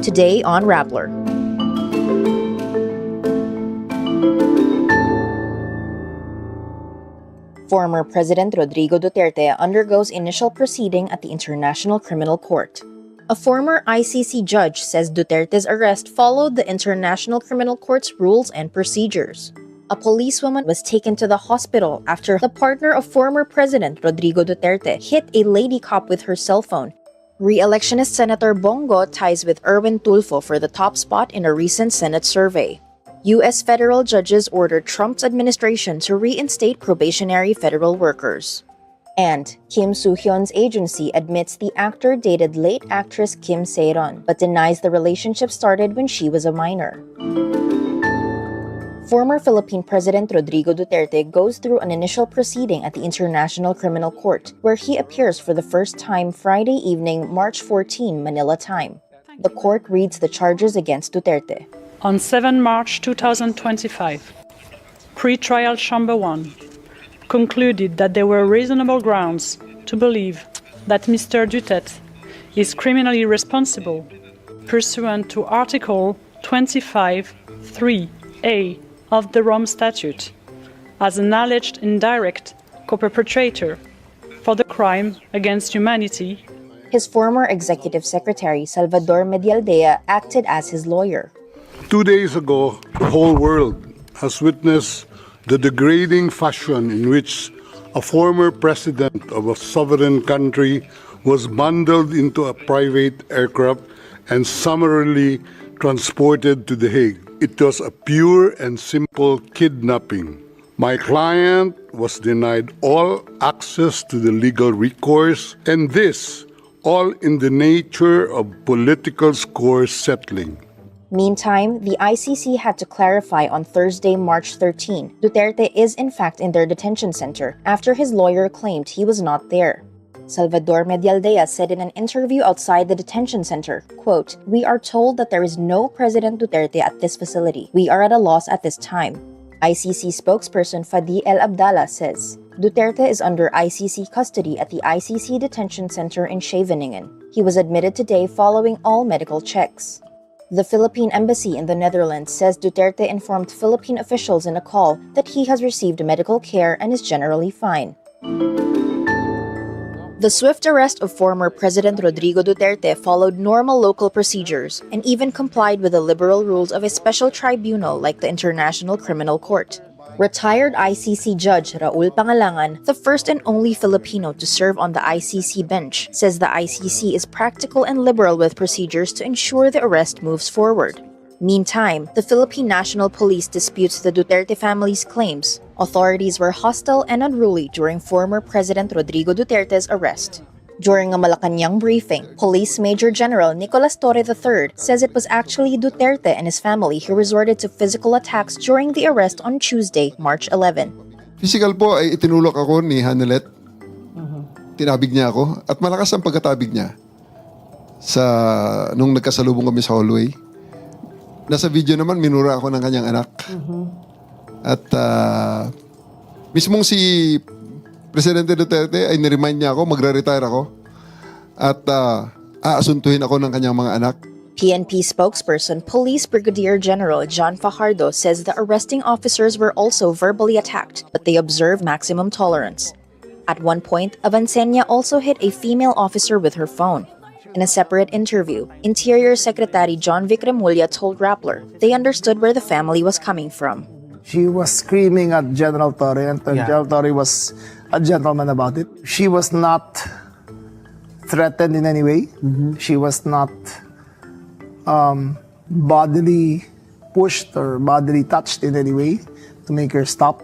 Today on Rappler. Former President Rodrigo Duterte undergoes initial proceeding at the International Criminal Court. A former ICC judge says Duterte's arrest followed the International Criminal Court's rules and procedures. A policewoman was taken to the hospital after the partner of former President Rodrigo Duterte hit a lady cop with her cell phone. Re-electionist Senator Bong Go ties with Tulfo for the top spot in a recent Senate survey. U.S. federal judges ordered Trump's administration to reinstate probationary federal workers. And Kim Soo-hyun's agency admits the actor dated late actress Kim Sae-ron, but denies the relationship started when she was a minor. Former Philippine President Rodrigo Duterte goes through an initial proceeding at the International Criminal Court, where he appears for the first time Friday evening, March 14, Manila time. The court reads the charges against Duterte. On 7 March 2025, Pre-Trial Chamber 1 concluded that there were reasonable grounds to believe that Mr. Duterte is criminally responsible pursuant to Article 25(3)(a) of the Rome Statute as an alleged indirect co-perpetrator for the crime against humanity. His former executive secretary, Salvador Medialdea, acted as his lawyer. 2 days ago, the whole world has witnessed the degrading fashion in which a former president of a sovereign country was bundled into a private aircraft and summarily transported to The Hague. It was a pure and simple kidnapping. My client was denied all access to the legal recourse, and this all in the nature of political score settling. Meantime, the ICC had to clarify on Thursday, March 13, Duterte is in fact in their detention center after his lawyer claimed he was not there. Salvador Medialdea said in an interview outside the detention center, quote, "We are told that there is no President Duterte at this facility. We are at a loss at this time." ICC spokesperson Fadi El Abdallah says, Duterte is under ICC custody at the ICC detention center in Scheveningen. He was admitted today following all medical checks. The Philippine Embassy in the Netherlands says Duterte informed Philippine officials in a call that he has received medical care and is generally fine. The swift arrest of former President Rodrigo Duterte followed normal local procedures and even complied with the liberal rules of a special tribunal like the International Criminal Court. Retired ICC Judge Raul Pangalangan, the first and only Filipino to serve on the ICC bench, says the ICC is practical and liberal with procedures to ensure the arrest moves forward. Meantime, the Philippine National Police disputes the Duterte family's claims. Authorities were hostile and unruly during former President Rodrigo Duterte's arrest. During a Malacanang briefing, Police Major General Nicolas Torre III says it was actually Duterte and his family who resorted to physical attacks during the arrest on Tuesday, March 11. Physical po ay itinulak ako ni Hanelet. Tinabig niya ako at malakas ang pagkatabig niya nung nagkasalubong kami sa hallway. Nasa video naman, minura ako ng kanyang anak. At mismong si Presidente Duterte ay niremind niya ako, magre-retire ako. At aasuntuhin ako ng kanyang mga anak. PNP spokesperson Police Brigadier General John Fajardo says the arresting officers were also verbally attacked, but they observed maximum tolerance. At one point, Avancenia also hit a female officer with her phone. In a separate interview, Interior Secretary John Vic Remulla told Rappler they understood where the family was coming from. She was screaming at General Torre, and General Torre was a gentleman about it. She was not threatened in any way. She was not bodily pushed or bodily touched in any way to make her stop.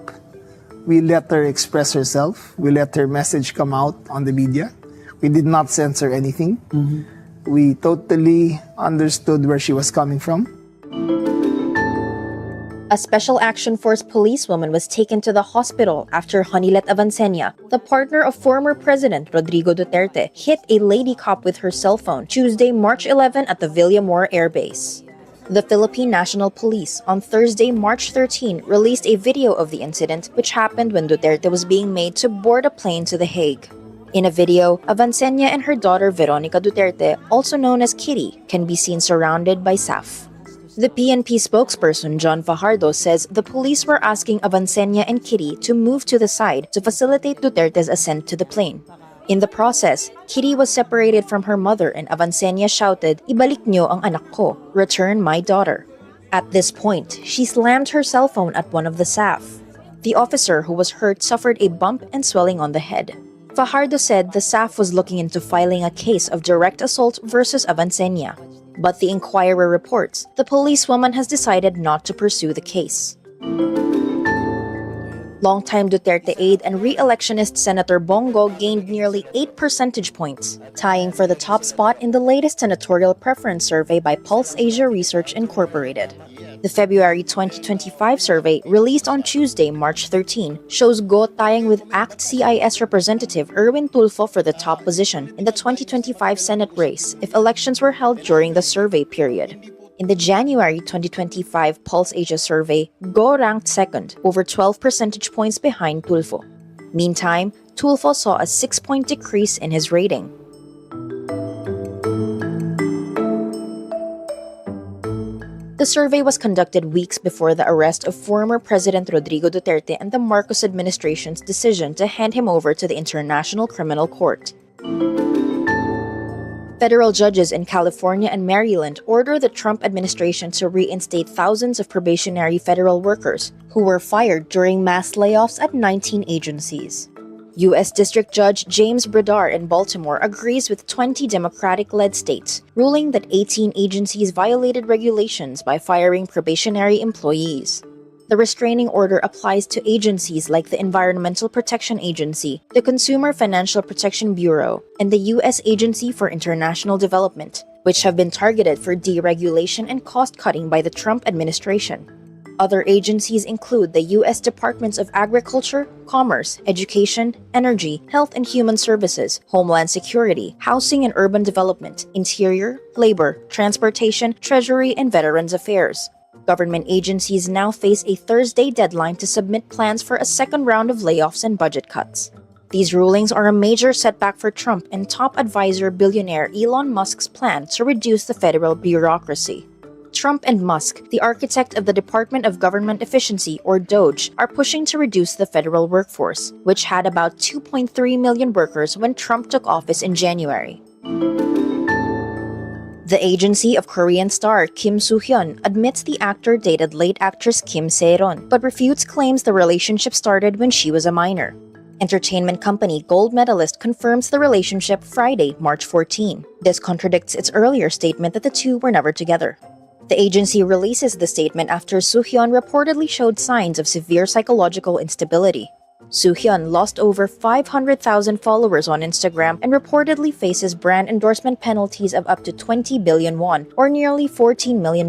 We let her express herself. We let her message come out on the media. We did not censor anything. We totally understood where she was coming from. A Special Action Force policewoman was taken to the hospital after Honilet Avancenia, the partner of former President Rodrigo Duterte, hit a lady cop with her cell phone Tuesday, March 11 at the Villamor Air Base. The Philippine National Police on Thursday, March 13, released a video of the incident, which happened when Duterte was being made to board a plane to The Hague. In a video, Avancenia and her daughter Veronica Duterte, also known as Kitty, can be seen surrounded by SAF. The PNP spokesperson John Fajardo says the police were asking Avancenia and Kitty to move to the side to facilitate Duterte's ascent to the plane. In the process, Kitty was separated from her mother and Avancenia shouted, "Ibalik niyo ang anak ko, return my daughter." At this point, she slammed her cell phone at one of the SAF. The officer who was hurt suffered a bump and swelling on the head. Fajardo said the SAF was looking into filing a case of direct assault versus Avancenia. But the Inquirer reports the policewoman has decided not to pursue the case. Longtime Duterte aide and re-electionist Senator Bong Go gained nearly 8 percentage points, tying for the top spot in the latest senatorial preference survey by Pulse Asia Research Incorporated. The February 2025 survey, released on Tuesday, March 13, shows Go tying with ACT CIS Representative Erwin Tulfo for the top position in the 2025 Senate race if elections were held during the survey period. In the January 2025 Pulse Asia survey, Go ranked second, over 12 percentage points behind Tulfo. Meantime, Tulfo saw a 6-point decrease in his rating. The survey was conducted weeks before the arrest of former President Rodrigo Duterte and the Marcos administration's decision to hand him over to the International Criminal Court. Federal judges in California and Maryland ordered the Trump administration to reinstate thousands of probationary federal workers who were fired during mass layoffs at 19 agencies. U.S. District Judge James Bredar in Baltimore agrees with 20 Democratic-led states, ruling that 18 agencies violated regulations by firing probationary employees. The restraining order applies to agencies like the Environmental Protection Agency, the Consumer Financial Protection Bureau, and the U.S. Agency for International Development, which have been targeted for deregulation and cost-cutting by the Trump administration. Other agencies include the U.S. Departments of Agriculture, Commerce, Education, Energy, Health and Human Services, Homeland Security, Housing and Urban Development, Interior, Labor, Transportation, Treasury, and Veterans Affairs. Government agencies now face a Thursday deadline to submit plans for a second round of layoffs and budget cuts. These rulings are a major setback for Trump and top advisor billionaire Elon Musk's plan to reduce the federal bureaucracy. Trump and Musk, the architect of the Department of Government Efficiency, or DOGE, are pushing to reduce the federal workforce, which had about 2.3 million workers when Trump took office in January. The agency of Korean star Kim Soo-hyun admits the actor dated late actress Kim Sae-ron, but refutes claims the relationship started when she was a minor. Entertainment company Gold Medalist confirms the relationship Friday, March 14. This contradicts its earlier statement that the two were never together. The agency releases the statement after Soo-hyun reportedly showed signs of severe psychological instability. Soo-hyun lost over 500,000 followers on Instagram and reportedly faces brand endorsement penalties of up to 20 billion won, or nearly $14 million.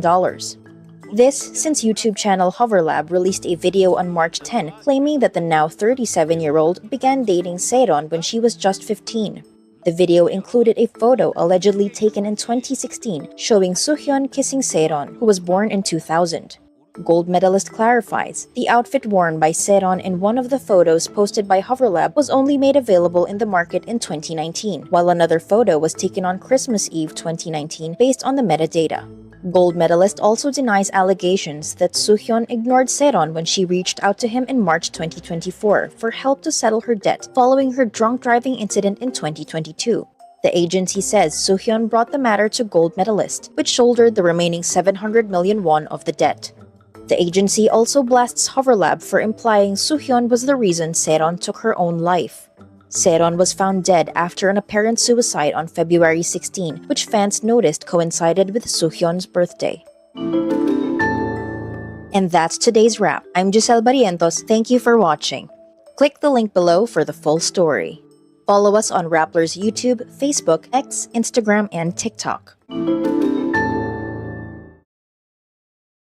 This since YouTube channel HoverLab released a video on March 10 claiming that the now 37-year-old began dating Sae-ron when she was just 15. The video included a photo allegedly taken in 2016 showing Soo-hyun kissing Sae-ron, who was born in 2000. Gold Medalist clarifies, the outfit worn by Sae-ron in one of the photos posted by HoverLab was only made available in the market in 2019, while another photo was taken on Christmas Eve 2019 based on the metadata. Gold Medalist also denies allegations that Soo-hyun ignored Sae-ron when she reached out to him in March 2024 for help to settle her debt following her drunk driving incident in 2022. The agency says Soo-hyun brought the matter to Gold Medalist, which shouldered the remaining 700 million won of the debt. The agency also blasts HoverLab for implying Soo-hyun was the reason Sae-ron took her own life. Sae-ron was found dead after an apparent suicide on February 16, which fans noticed coincided with Soo-hyun's birthday. And that's today's wrap. I'm Giselle Barrientos. Thank you for watching. Click the link below for the full story. Follow us on Rappler's YouTube, Facebook, X, Instagram, and TikTok.